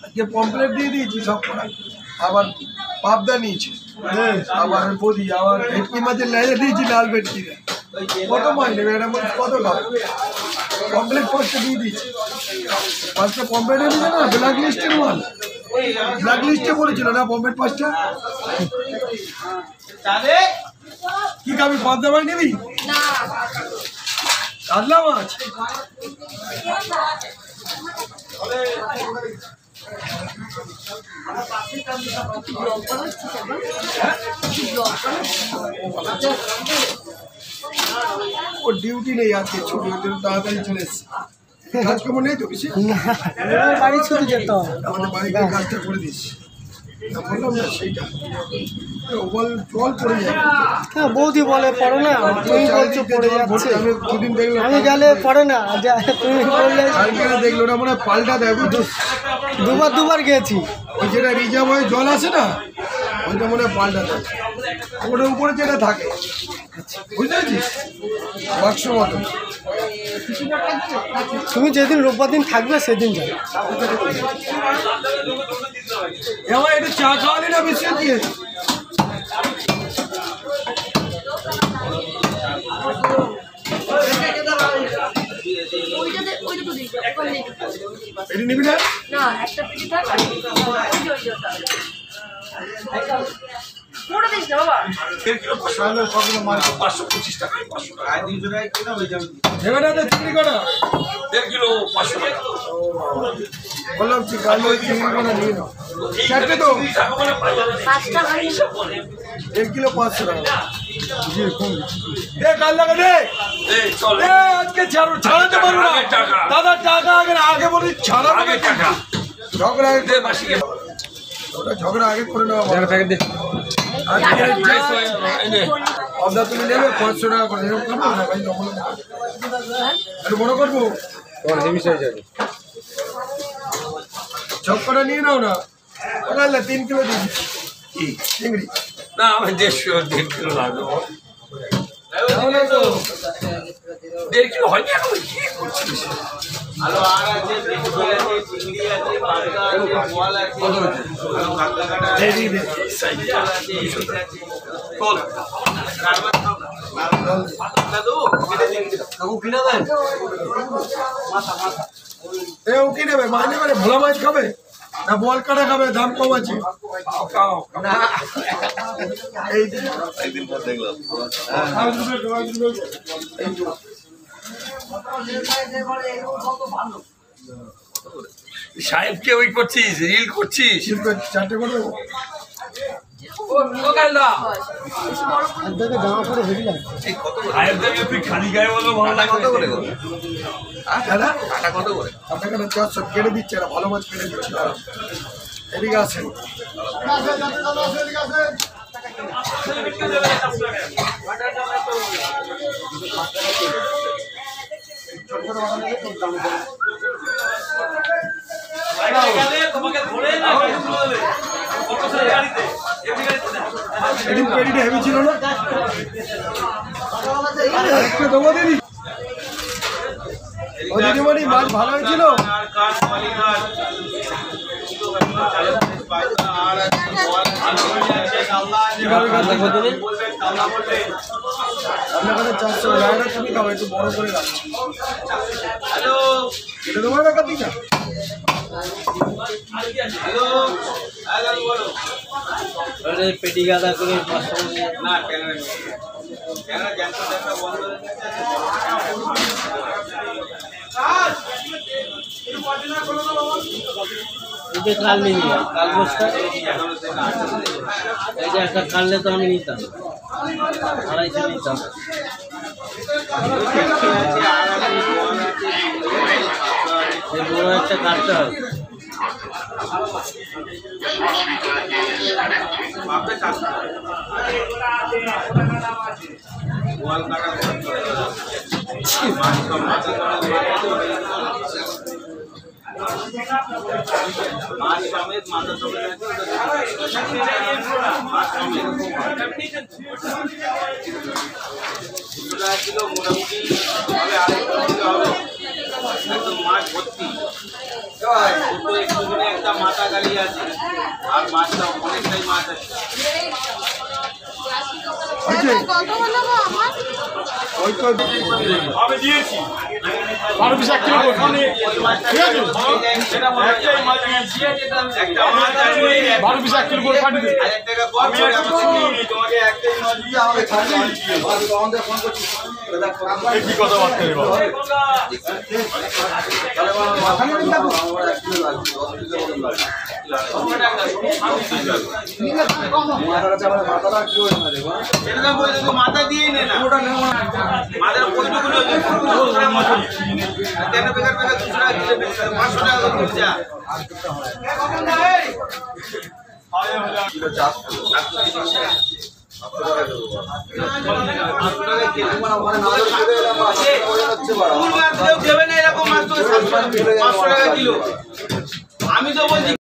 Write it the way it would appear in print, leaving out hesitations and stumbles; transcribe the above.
আজকে পমপ্লেট দিয়ে দিয়েছি সব করা, আবার পাবদা নিয়েছি, আবার বদি, আবার ভেটকি মাছের লেজে দিয়েছি লাল ভেটকি। কত মাছ নেবে এটা মধ্যে, কত খাবে? পমপ্লেট পাঁচটা দিয়ে দিয়েছি, পাঁচটা পমপ্লেট এনেছে না, ব্ল্যাক লিস্টের মাল, ব্ল্যাক লিস্টে পড়েছিল না পমপ্লেট পাঁচটা। কি খাবি, পাবদা মাছ নিবি? কাতলা মাছ ও ডিউটি নেই আজকে, ছুটি ওই জন্য তাড়াতাড়ি চলে এসছে। কাজকর্ম নেই তো বেশি, বাড়ি ছুটি যেত, আমাদের বাড়িতে কাজটা করে দিস। বললাম না সেইটা জল পড়ে যায়। হ্যাঁ বৌদি বলে পড়ো না, তুমি বলছো পড়ে যাচ্ছে। আমি দুদিন দেখলাম, আমি গেলে পড়ে না, তুমি বললে দেখলো না মনে হয় পাল্টা দেখো, দুবার গেছি। ওই যেটা রিজার্ভ হয়ে জল আসে না, ওইটা মনে হয় পাল্টা দেয়, ওটার উপরে যেটা থাকে, বুঝতে পারছিস, বাক্স মতো। তুমি যেদিন রোববার দিন থাকবে সেদিন যাবে। এবার একটু চা খাওয়ালি না বিস্কুট দিয়ে? এটি নিবি না? বললাম চিংড়ি কটা নিয়ে নাও, চারটে তো, 1 কিলো 500 টাকা। কাল লাগা দে, আজকে ছাড়াতে পারবো না দাদা, টাকা আগে বলি ছাড়াবে টাকা, ঝগড়া ওটা ঝগড়া আগে করে নেওয়া। আপনার তুমি নেবে 500 টাকা করে, এরকম করবো না ভাই, একটু বড় করবো, ঝকটা নিয়ে নাও না, 3 কিলো দিচ্ছি চিংড়ি। না আমি 1.5 কিলো লাগবে, 1.5 কিলো হয়নি এখন, কি করছিস? কি নেবে, মাছ নেবে, ভোলা মাছ খাবে না বল কাটা খাবে, দাম কম আছে। সাহেবকে ওই করছিস, রিল করছিস, 4টে করে দেবো। জামা পরে হেভি লাগে। খালি গায়ে বলো ভালো লাগে। কত করে দাদা কাটা কত করে? আপনার কাছে 400 কেটে দিচ্ছে, না ভালো মাছ কেটে দিচ্ছে। এদিকে আসেন, সেদিন পেটিটা হেভি ছিল না, দেবো দিদি। ও দিদিমণি মাছ ভালো হয়েছিল? আপনার কাছে 400 টাকা, তুমি খাবো, একটু বড় করে রাখছি, এটা তোমার টাকা দিচ্ছা। পেটি গাদা করে কাল নিয়ে কাল বসটা, এটা একটা কাললে তো আমি নিতাম, 250 নিতাম। বড় একটা কাটতে হয়, কিলো মোটামুটি হবে, 2.5 কিলো হবে, একদম মাছ ভর্তি। দুটো একটুখানি একটা মাথা গালি আছে আর মাছটা অনেকটাই মাছ আছে। কত হলো গো আমার? ওই তো আমি দিয়েছি 12 পিস 1 কিলো করে ঠিক আছে সেটা মনে হয় একটাই মাছ দিয়েছি, একটা মাছ আছে 12 পিস 1 কিলো করে পাঠিয়ে দিন 1000 টাকা কম করে আমি চিনি তোমাকে একটাই মাছ দিয়ে আমাকে ছাড়ি এই কি কথা বার্তা রে বাবা সেটা বলে তো মাথা দিয়েই নে না মাথার পয়সাগুলো 200 টাকা মাছ কেন বেকার বেকার 200 টাকা দিলে 500 টাকা করে যা আমি তো বলছি